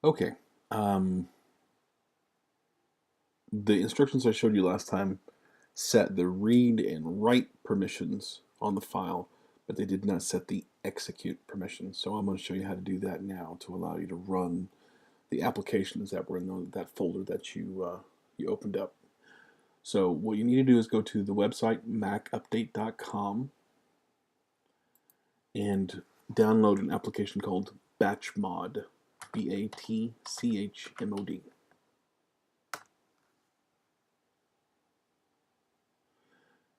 Okay. Um, the instructions I showed you last time set the read and write permissions on the file, but they did not set the execute permissions. So I'm going to show you how to do that now to allow you to run the applications that were in that folder that you opened up. So what you need to do is go to the website macupdate.com and download an application called chmod, BATCHMOD.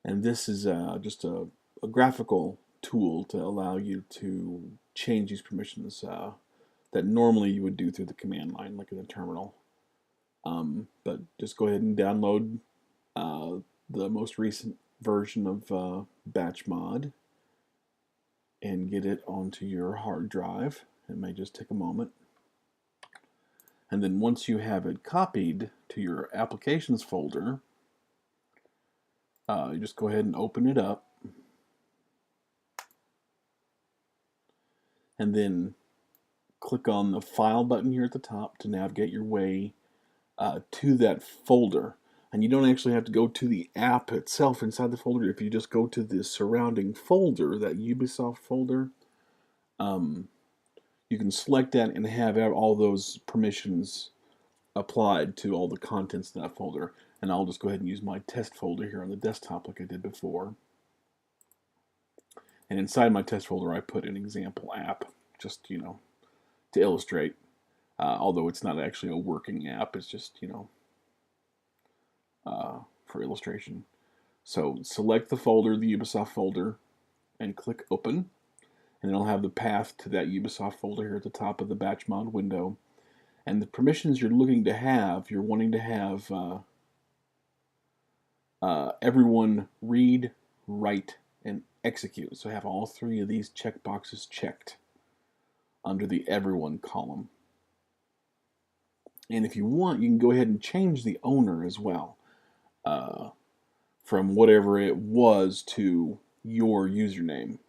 And this is just a graphical tool to allow you to change these permissions that normally you would do through the command line, like in the terminal. But just go ahead and download uh, the most recent version of chmod and get it onto your hard drive. It may just take a moment. And then once you have it copied to your applications folder, you just go ahead and open it up. And then click on the File button here at the top to navigate your way to that folder. And you don't actually have to go to the app itself inside the folder. If you just go to the surrounding folder, that Ubisoft folder, you can select that and have all those permissions applied to all the contents of that folder. And I'll just go ahead and use my test folder here on the desktop like I did before. And inside my test folder, I put an example app, just, to illustrate. Although it's not actually a working app, it's just, for illustration. So select the folder, the Ubisoft folder, and click Open. And it'll have the path to that Ubisoft folder here at the top of the chmod window. And the permissions you're looking to have, you're wanting to have everyone read, write, and execute. So have all three of these checkboxes checked under the Everyone column. And if you want, you can go ahead and change the owner as well, from whatever it was to your username.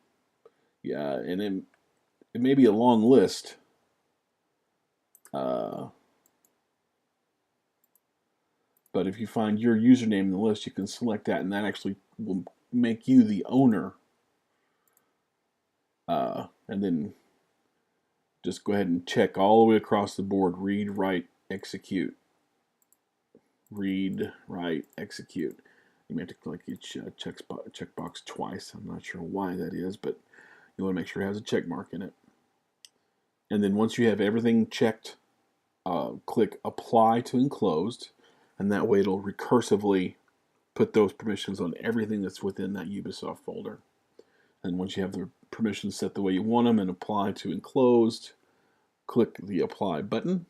Yeah, and it may be a long list. But if you find your username in the list, you can select that, and that actually will make you the owner. And then just go ahead and check all the way across the board: read, write, execute. Read, write, execute. You may have to click each checkbox twice. I'm not sure why that is, but you want to make sure it has a check mark in it. And then once you have everything checked, click Apply to Enclosed, and that way it'll recursively put those permissions on everything that's within that Ubisoft folder. And once you have the permissions set the way you want them and Apply to Enclosed, click the Apply button.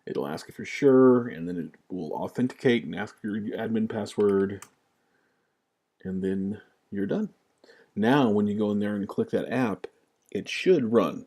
It'll ask if you're sure, and then it will authenticate and ask for your admin password, and then you're done. Now, when you go in there and click that app, it should run.